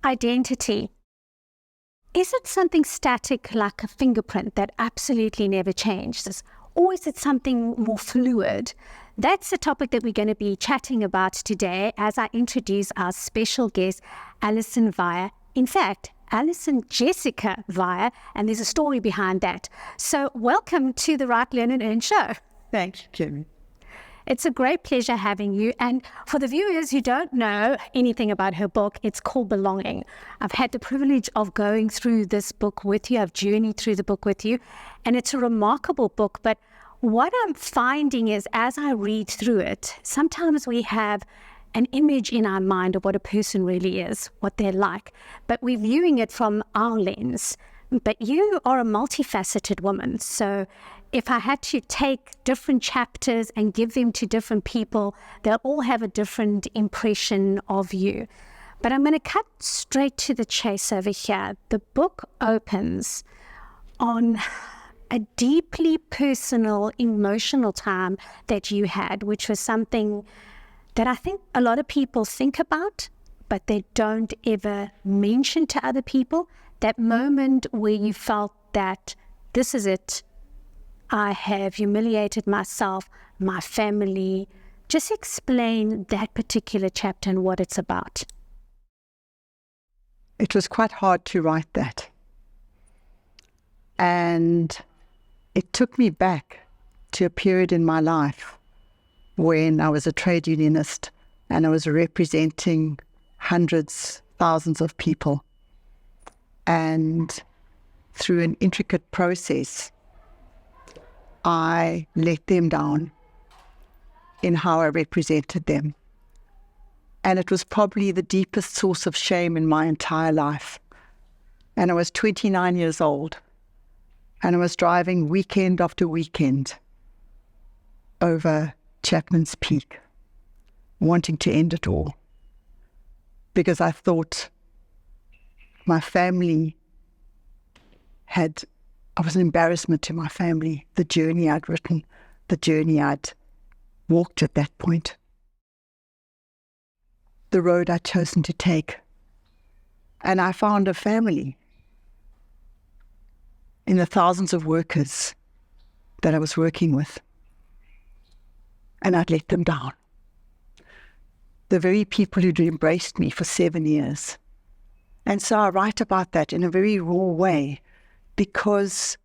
Identity. Is it something static like a fingerprint that absolutely never changes? Or is it something more fluid? That's the topic that we're going to be chatting about today as I introduce our special guest, Alison Weihe. In fact, Alison Jessica Weihe, and there's a story behind that. So welcome to the Write, Learn and Earn show. Thank you, Kim. It's a great pleasure having you. And for the viewers who don't know anything about her book, it's called Belonging. I've had the privilege of going through this book with you. I've journeyed through the book with you. And it's a remarkable book. But what I'm finding is as I read through it, sometimes we have an image in our mind of what a person really is, what they're like. But we're viewing it from our lens. But you are a multifaceted woman. So if I had to take different chapters and give them to different people, they'll all have a different impression of you. But I'm going to cut straight to the chase over here. The book opens on a deeply personal, emotional time that you had, which was something that I think a lot of people think about, but they don't ever mention to other people. That moment where you felt that this is it. I have humiliated myself, my family. Just explain that particular chapter and what it's about. It was quite hard to write that. And it took me back to a period in my life when I was a trade unionist and I was representing hundreds, thousands of people. And through an intricate process, I let them down in how I represented them. And it was probably the deepest source of shame in my entire life. And I was 29 years old, and I was driving weekend after weekend over Chapman's Peak, wanting to end it all. Because I thought my family I was an embarrassment to my family, the journey I'd written, the journey I'd walked at that point, the road I'd chosen to take. And I found a family in the thousands of workers that I was working with. And I'd let them down. The very people who'd embraced me for 7 years. And so I write about that in a very raw way because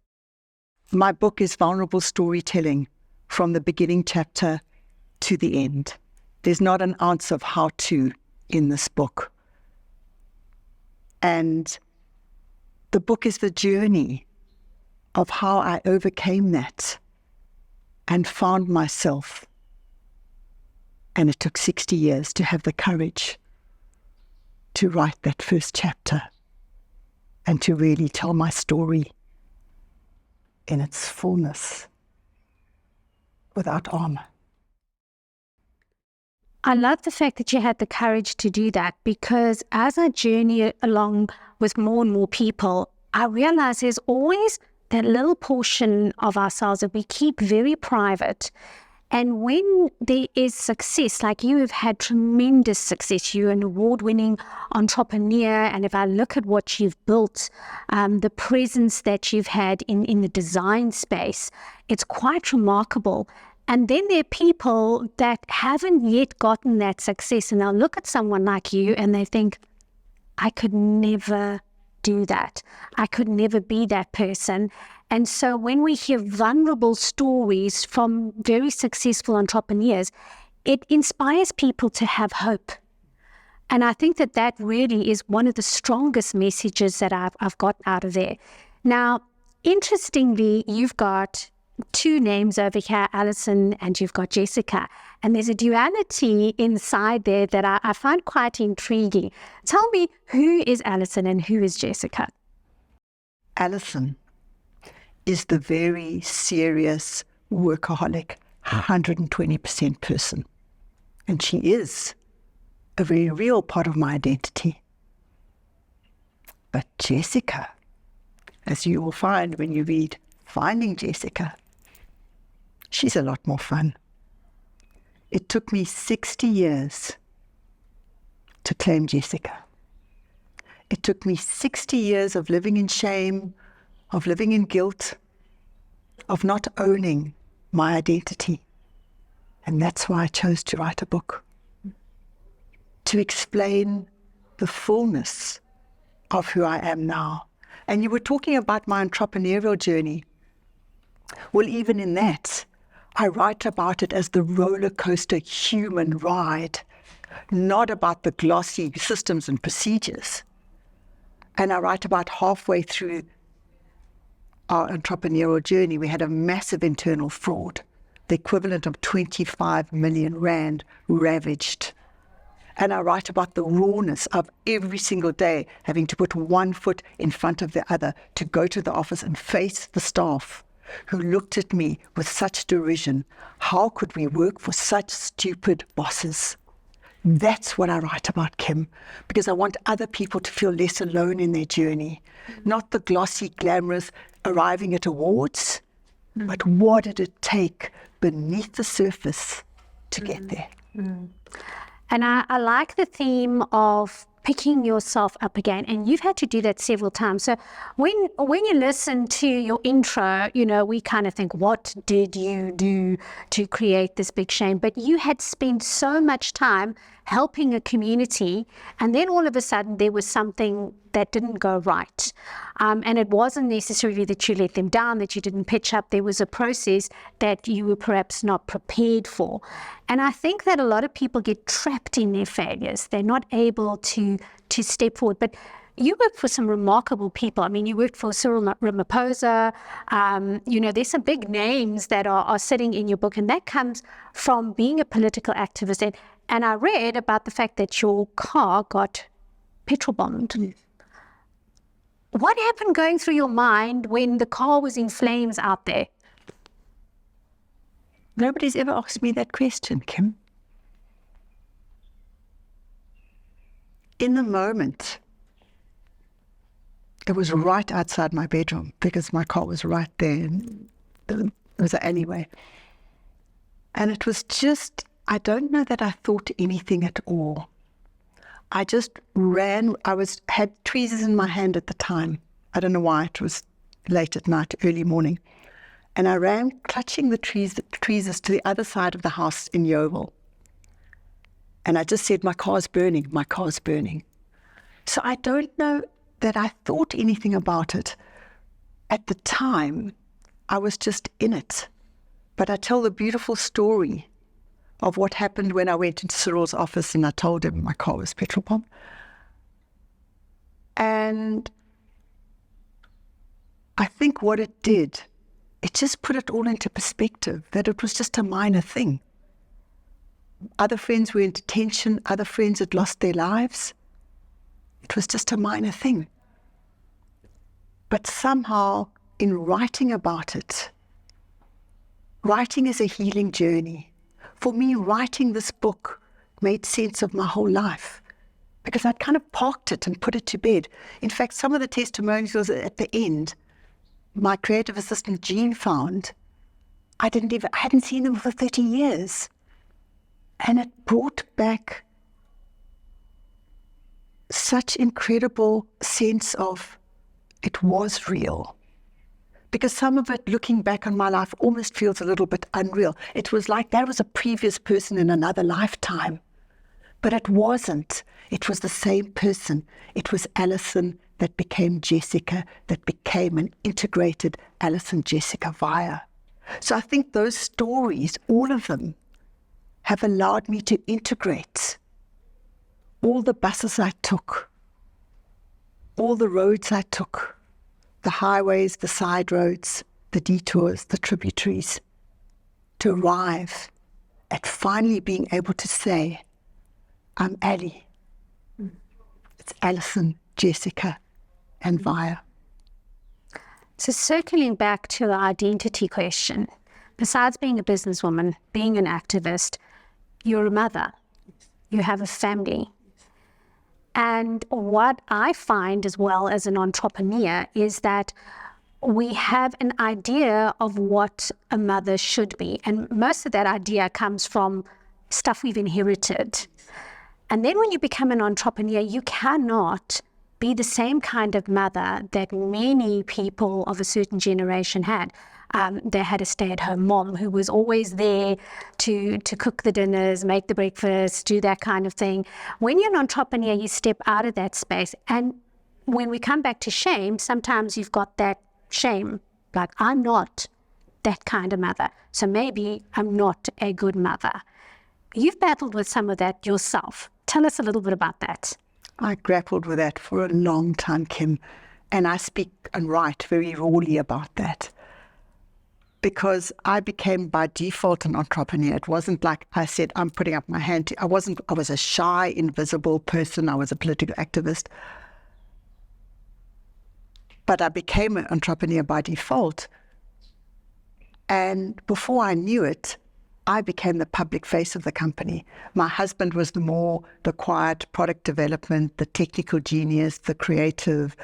my book is vulnerable storytelling from the beginning chapter to the end. There's not an ounce of how to in this book. And the book is the journey of how I overcame that and found myself. And it took 60 years to have the courage to write that first chapter and to really tell my story in its fullness without armour. I love the fact that you had the courage to do that, because as I journey along with more and more people, I realize there's always that little portion of ourselves that we keep very private. And when there is success, like you have had tremendous success, you're an award-winning entrepreneur, and if I look at what you've built, the presence that you've had in the design space, it's quite remarkable. And then there are people that haven't yet gotten that success, and they'll look at someone like you and they think, I could never do that. I could never be that person. And so when we hear vulnerable stories from very successful entrepreneurs, it inspires people to have hope. And I think that that really is one of the strongest messages that I've got out of there. Now, interestingly, you've got two names over here, Allison, and you've got Jessica. And there's a duality inside there that I find quite intriguing. Tell me, who is Allison and who is Jessica? Allison is the very serious workaholic, 120% person. And she is a very real part of my identity. But Jessica, as you will find when you read Finding Jessica, she's a lot more fun. It took me 60 years to claim Jessica. It took me 60 years of living in shame, of living in guilt, of not owning my identity. And that's why I chose to write a book, to explain the fullness of who I am now. And you were talking about my entrepreneurial journey. Well, even in that, I write about it as the roller coaster human ride, not about the glossy systems and procedures. And I write about halfway through our entrepreneurial journey, we had a massive internal fraud, the equivalent of 25 million rand ravaged. And I write about the rawness of every single day having to put one foot in front of the other to go to the office and face the staff who looked at me with such derision. How could we work for such stupid bosses? That's what I write about, Kim, because I want other people to feel less alone in their journey, not the glossy, glamorous arriving at awards, but what did it take beneath the surface to get there? And I like the theme of picking yourself up again, and you've had to do that several times. So when you listen to your intro, we kind of think, what did you do to create this big shame? But you had spent so much time helping a community, and then all of a sudden there was something that didn't go right. And it wasn't necessarily that you let them down, that you didn't pitch up. There was a process that you were perhaps not prepared for. And I think that a lot of people get trapped in their failures. They're not able to step forward. But you worked for some remarkable people. I mean, you worked for Cyril Ramaphosa. There's some big names that are sitting in your book, and that comes from being a political activist. And I read about the fact that your car got petrol bombed. Yes. What happened going through your mind when the car was in flames out there? Nobody's ever asked me that question, Kim. In the moment, it was right outside my bedroom because my car was right there. And it was an alleyway. And it was just, I don't know that I thought anything at all. I just ran. Had tweezers in my hand at the time. I don't know why. It was late at night, early morning. And I ran clutching the tweezers to the other side of the house in Yeovil. And I just said, my car's burning, my car's burning. So I don't know that I thought anything about it. At the time, I was just in it. But I tell the beautiful story of what happened when I went into Cyril's office and I told him my car was petrol bombed. And I think what it did, it just put it all into perspective, that it was just a minor thing. Other friends were in detention, other friends had lost their lives. It was just a minor thing. But somehow, in writing about it, writing is a healing journey. For me, writing this book made sense of my whole life because I'd kind of parked it and put it to bed. In fact, some of the testimonials at the end, my creative assistant Jean found, I hadn't seen them for 30 years. And it brought back such incredible sense of it was real. Because some of it, looking back on my life, almost feels a little bit unreal. It was like that was a previous person in another lifetime. But it wasn't. It was the same person. It was Allison that became Jessica, that became an integrated Alison Jessica Weihe. So I think those stories, all of them, have allowed me to integrate all the buses I took, all the roads I took, the highways, the side roads, the detours, the tributaries, to arrive at finally being able to say, I'm Ali. It's Alison, Jessica, and Weihe. So circling back to the identity question, besides being a businesswoman, being an activist, you're a mother, you have a family. And what I find as well as an entrepreneur is that we have an idea of what a mother should be. And most of that idea comes from stuff we've inherited. And then when you become an entrepreneur, you cannot be the same kind of mother that many people of a certain generation had. They had a stay-at-home mom who was always there to cook the dinners, make the breakfast, do that kind of thing. When you're an entrepreneur, you step out of that space. And when we come back to shame, sometimes you've got that shame, like, I'm not that kind of mother, so maybe I'm not a good mother. You've battled with some of that yourself. Tell us a little bit about that. I grappled with that for a long time, Kim, and I speak and write very rawly about that. Because I became by default an entrepreneur. It wasn't like I said, I'm putting up my hand. I was a shy, invisible person. I was a political activist. But I became an entrepreneur by default. And before I knew it, I became the public face of the company. My husband was the quiet product development, the technical genius, the creative,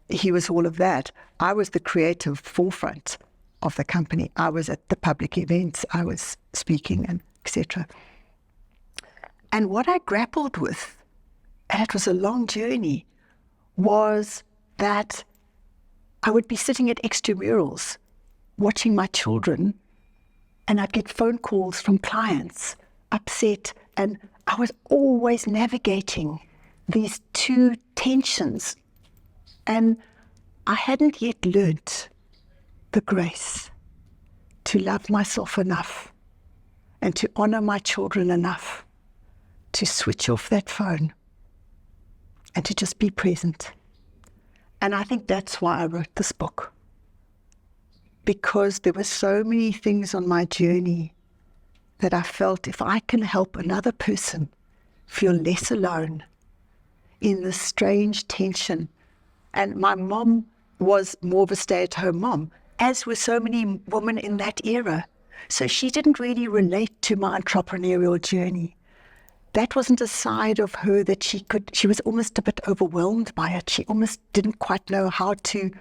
he was all of that. I was the creative forefront of the company. I was at the public events, I was speaking, and etc. And what I grappled with, and it was a long journey, was that I would be sitting at extramurals, watching my children, and I'd get phone calls from clients, upset, and I was always navigating these two tensions. And I hadn't yet learnt the grace to love myself enough and to honor my children enough to switch off that phone and to just be present. And I think that's why I wrote this book, because there were so many things on my journey that I felt if I can help another person feel less alone in this strange tension. And my mom was more of a stay-at-home mom, as were so many women in that era. So she didn't really relate to my entrepreneurial journey. That wasn't a side of her that she was almost a bit overwhelmed by it. She almost didn't quite know how to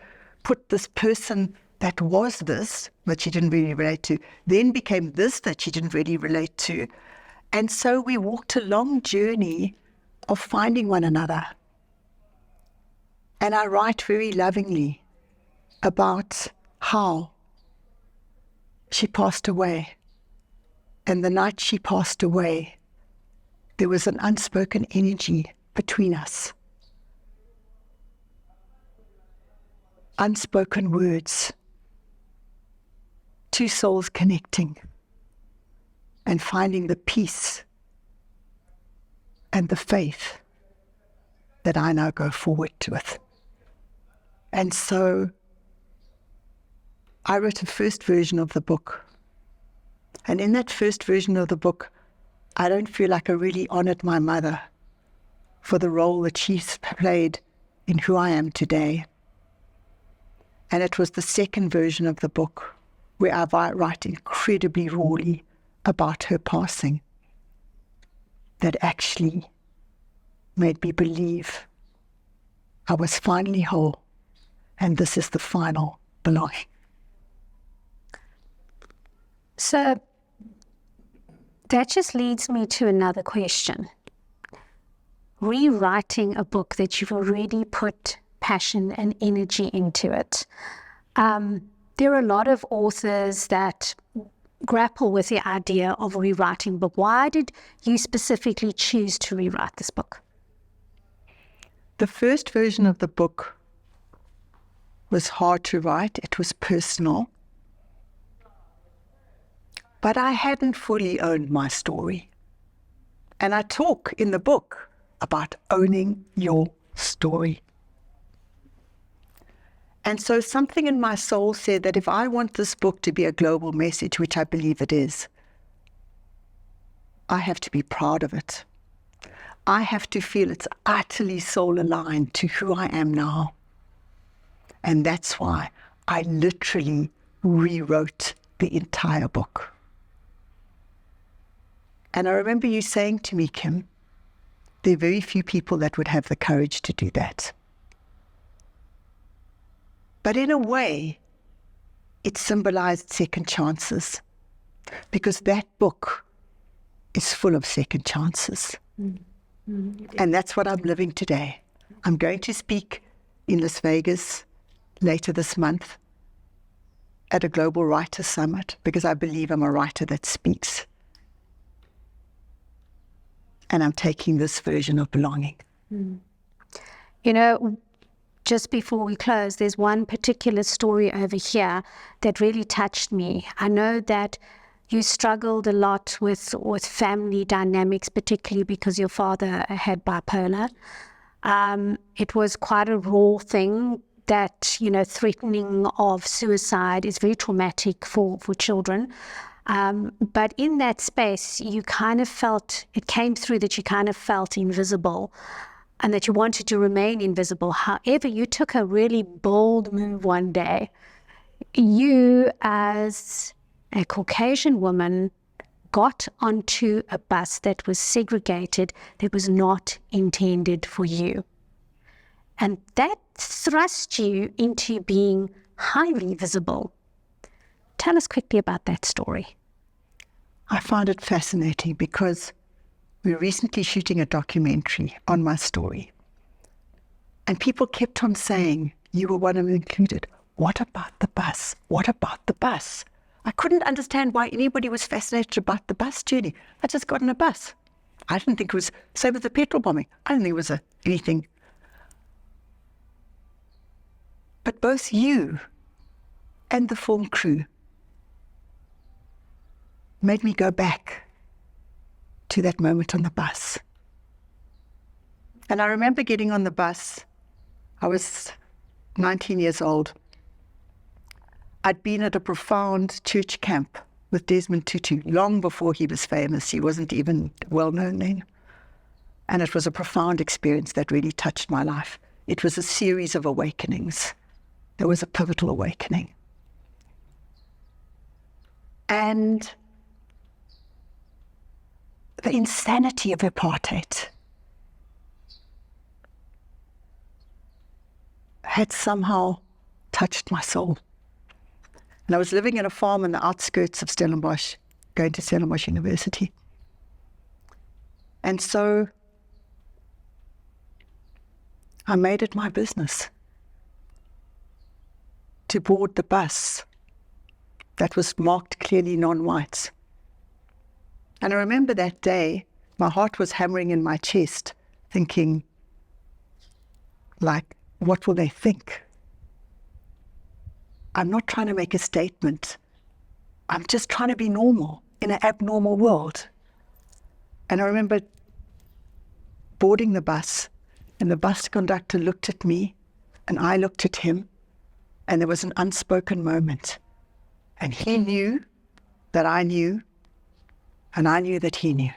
put this person that was this, that she didn't really relate to, then became this that she didn't really relate to. And so we walked a long journey of finding one another. And I write very lovingly about how she passed away. And the night she passed away, there was an unspoken energy between us. Unspoken words. Two souls connecting and finding the peace and the faith that I now go forward with. And so I wrote a first version of the book. And in that first version of the book, I don't feel like I really honored my mother for the role that she's played in who I am today. And it was the second version of the book where I write incredibly rawly about her passing that actually made me believe I was finally whole, and this is the final belonging. So that just leads me to another question. Rewriting a book that you've already put passion and energy into it. There are a lot of authors that grapple with the idea of rewriting a book. Why did you specifically choose to rewrite this book? The first version of the book was hard to write. It was personal. But I hadn't fully owned my story. And I talk in the book about owning your story. And so something in my soul said that if I want this book to be a global message, which I believe it is, I have to be proud of it. I have to feel it's utterly soul aligned to who I am now. And that's why I literally rewrote the entire book. And I remember you saying to me, Kim, there are very few people that would have the courage to do that. But in a way, it symbolized second chances, because that book is full of second chances. Mm-hmm. And that's what I'm living today. I'm going to speak in Las Vegas later this month at a global writer summit because I believe I'm a writer that speaks. And I'm taking this version of belonging. You know, just before we close, there's one particular story over here that really touched me. I know that you struggled a lot with family dynamics, particularly because your father had bipolar. It was quite a raw thing that, you know, threatening of suicide is very traumatic for children. But in that space, you kind of felt, it came through that you kind of felt invisible and that you wanted to remain invisible. However, you took a really bold move one day. You, as a Caucasian woman, got onto a bus that was segregated, that was not intended for you. And that thrust you into being highly visible. Tell us quickly about that story. I find it fascinating because we're recently shooting a documentary on my story. And people kept on saying, you were one of them included. What about the bus? What about the bus? I couldn't understand why anybody was fascinated about the bus journey. I just got on a bus. I didn't think it was, same with the petrol bombing. I didn't think it was anything. But both you and the film crew made me go back to that moment on the bus. And I remember getting on the bus. I was 19 years old. I'd been at a profound church camp with Desmond Tutu long before he was famous. He wasn't even well known then. And it was a profound experience that really touched my life. It was a series of awakenings. There was a pivotal awakening. And the insanity of apartheid had somehow touched my soul. And I was living in a farm in the outskirts of Stellenbosch, going to Stellenbosch University. And so I made it my business to board the bus that was marked clearly non-whites. And I remember that day, my heart was hammering in my chest, thinking, like, what will they think? I'm not trying to make a statement. I'm just trying to be normal in an abnormal world. And I remember boarding the bus, and the bus conductor looked at me, and I looked at him, and there was an unspoken moment. And he knew that I knew, and I knew that he knew.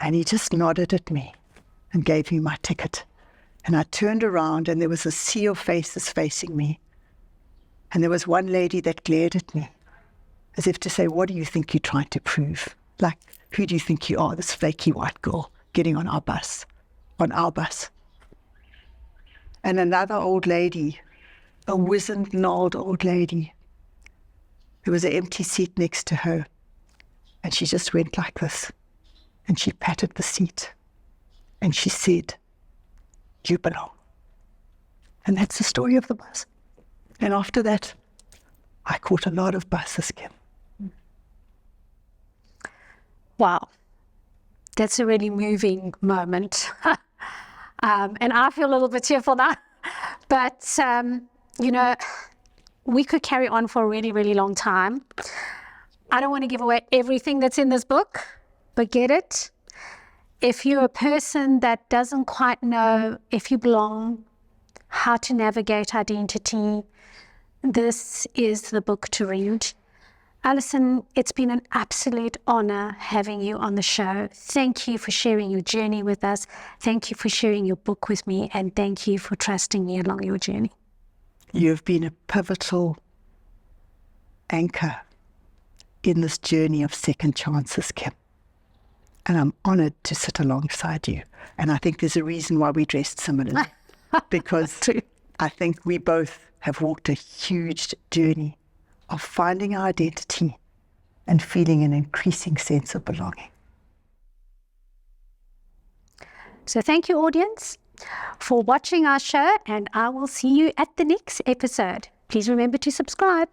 And he just nodded at me and gave me my ticket. And I turned around, and there was a sea of faces facing me. And there was one lady that glared at me, as if to say, what do you think you're trying to prove? Like, who do you think you are, this flaky white girl getting on our bus, on our bus? And another old lady, a wizened, gnarled old lady, there was an empty seat next to her. And she just went like this. And she patted the seat. And she said, you belong. And that's the story of the bus. And after that, I caught a lot of buses, Kim. Wow. That's a really moving moment. And I feel a little bit tearful now. But, you know, we could carry on for a really, really long time. I don't want to give away everything that's in this book, but get it. If you're a person that doesn't quite know if you belong, how to navigate identity, this is the book to read. Alison, it's been an absolute honor having you on the show. Thank you for sharing your journey with us. Thank you for sharing your book with me. And thank you for trusting me along your journey. You've been a pivotal anchor in this journey of second chances, Kim. And I'm honored to sit alongside you. And I think there's a reason why we dressed similarly. Because I think we both have walked a huge journey of finding our identity and feeling an increasing sense of belonging. So thank you, audience. for watching our show, and I will see you at the next episode. Please remember to subscribe.